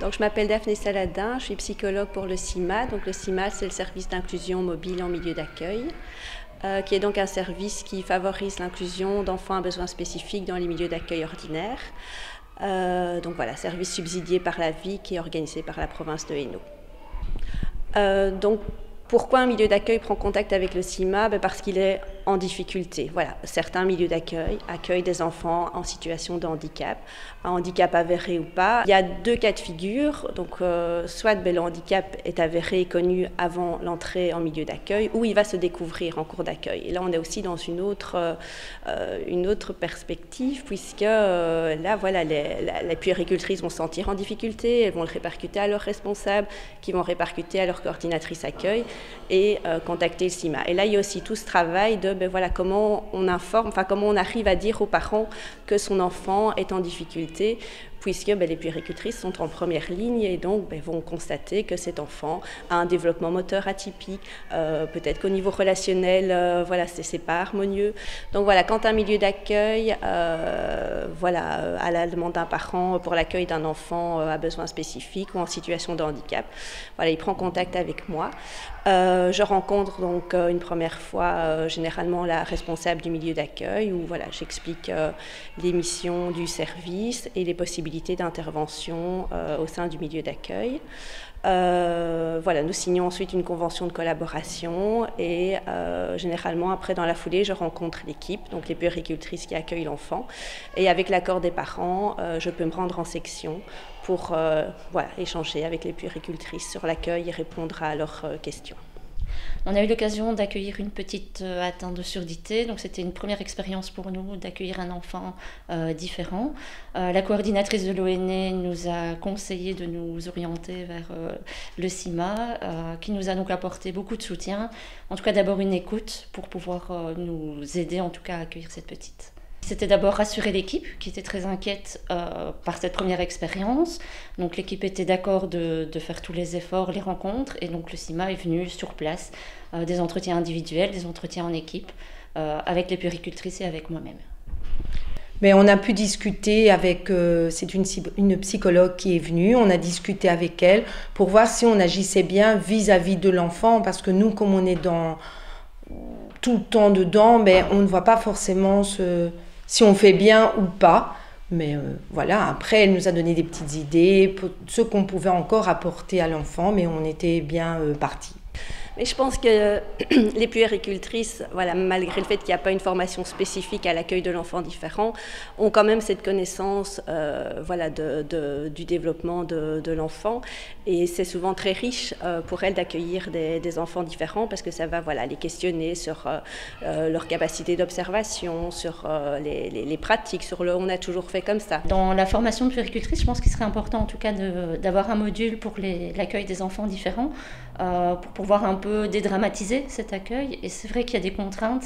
Donc, je m'appelle Daphné Saladin, je suis psychologue pour le CIMA. Donc, le CIMA, c'est le service d'inclusion mobile en milieu d'accueil, qui est donc un service qui favorise l'inclusion d'enfants à besoins spécifiques dans les milieux d'accueil ordinaires. Donc voilà, service subsidié par la vie qui est organisé par la province de Hainaut. Donc, pourquoi un milieu d'accueil prend contact avec le CIMA? Parce qu'il est en difficulté. Voilà, certains milieux d'accueil accueillent des enfants en situation de handicap, un handicap avéré ou pas. Il y a deux cas de figure. Donc, soit le handicap est avéré et connu avant l'entrée en milieu d'accueil, ou il va se découvrir en cours d'accueil. Et là, on est aussi dans une autre perspective, puisque là, voilà, les puéricultrices vont se sentir en difficulté, elles vont le répercuter à leurs responsables, qui vont répercuter à leur coordinatrice accueil et contacter le CIMA. Et là, il y a aussi tout ce travail de voilà, comment on informe, enfin comment on arrive à dire aux parents que son enfant est en difficulté, puisque les puéricultrices sont en première ligne et donc vont constater que cet enfant a un développement moteur atypique, peut-être qu'au niveau relationnel, voilà, c'est pas harmonieux. Donc voilà, quand un milieu d'accueil, voilà, à la demande d'un parent pour l'accueil d'un enfant à besoins spécifiques ou en situation de handicap, voilà, il prend contact avec moi. Je rencontre donc une première fois généralement la responsable du milieu d'accueil où voilà, j'explique les missions du service et les possibilités d'intervention au sein du milieu d'accueil. Voilà, nous signons ensuite une convention de collaboration et généralement après dans la foulée je rencontre l'équipe, donc les puéricultrices qui accueillent l'enfant et avec l'accord des parents je peux me rendre en section pour voilà, échanger avec les puéricultrices sur l'accueil et répondre à leurs questions. On a eu l'occasion d'accueillir une petite atteinte de surdité, donc c'était une première expérience pour nous d'accueillir un enfant différent. La coordinatrice de l'ONE nous a conseillé de nous orienter vers le CIMA, qui nous a donc apporté beaucoup de soutien, en tout cas d'abord une écoute pour pouvoir nous aider en tout cas à accueillir cette petite. C'était d'abord rassurer l'équipe qui était très inquiète par cette première expérience. Donc l'équipe était d'accord de faire tous les efforts, les rencontres et donc le CIMA est venu sur place, des entretiens individuels, des entretiens en équipe avec les puéricultrices et avec moi-même. Mais on a pu discuter avec, c'est une psychologue qui est venue, on a discuté avec elle pour voir si on agissait bien vis-à-vis de l'enfant parce que nous comme on est dans tout le temps dedans, on ne voit pas forcément si on fait bien ou pas. Mais voilà, après, elle nous a donné des petites idées, pour ce qu'on pouvait encore apporter à l'enfant, mais on était bien partis. Mais je pense que les puéricultrices, voilà, malgré le fait qu'il n'y a pas une formation spécifique à l'accueil de l'enfant différent, ont quand même cette connaissance voilà, du développement de l'enfant. Et c'est souvent très riche pour elles d'accueillir des enfants différents parce que ça va voilà, les questionner sur leur capacité d'observation, sur les pratiques, sur le « on a toujours fait comme ça ». Dans la formation de puéricultrice, je pense qu'il serait important en tout cas d'avoir un module pour l'accueil des enfants différents pour pouvoir un peu dédramatiser cet accueil. Et c'est vrai qu'il y a des contraintes,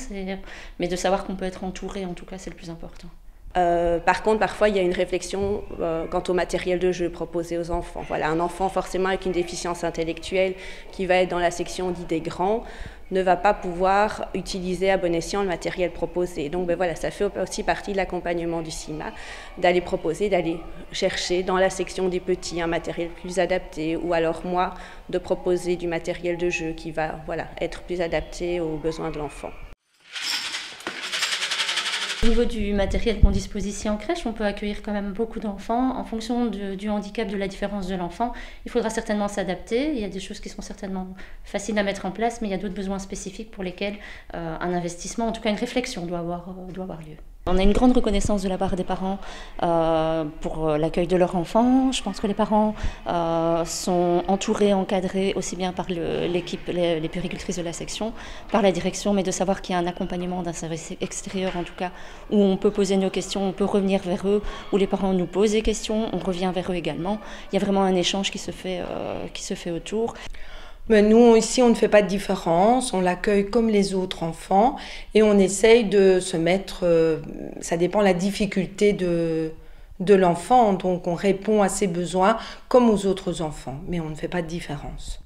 mais de savoir qu'on peut être entouré, en tout cas, c'est le plus important. Par contre, parfois, il y a une réflexion quant au matériel de jeu proposé aux enfants. Voilà, un enfant forcément avec une déficience intellectuelle qui va être dans la section dite des grands ne va pas pouvoir utiliser à bon escient le matériel proposé. Donc voilà, ça fait aussi partie de l'accompagnement du CIMA, d'aller proposer, d'aller chercher dans la section des petits un matériel plus adapté ou alors moi de proposer du matériel de jeu qui va voilà, être plus adapté aux besoins de l'enfant. Au niveau du matériel qu'on dispose ici en crèche, on peut accueillir quand même beaucoup d'enfants. En fonction du handicap, de la différence de l'enfant, il faudra certainement s'adapter. Il y a des choses qui sont certainement faciles à mettre en place, mais il y a d'autres besoins spécifiques pour lesquels un investissement, en tout cas une réflexion doit avoir lieu. On a une grande reconnaissance de la part des parents pour l'accueil de leurs enfants. Je pense que les parents sont entourés, encadrés aussi bien par l'équipe, les puéricultrices de la section, par la direction, mais de savoir qu'il y a un accompagnement d'un service extérieur en tout cas, où on peut poser nos questions, on peut revenir vers eux, où les parents nous posent des questions, on revient vers eux également. Il y a vraiment un échange qui se fait autour. Mais nous, ici, on ne fait pas de différence, on l'accueille comme les autres enfants et on essaye de se mettre, ça dépend de la difficulté de l'enfant, donc on répond à ses besoins comme aux autres enfants, mais on ne fait pas de différence.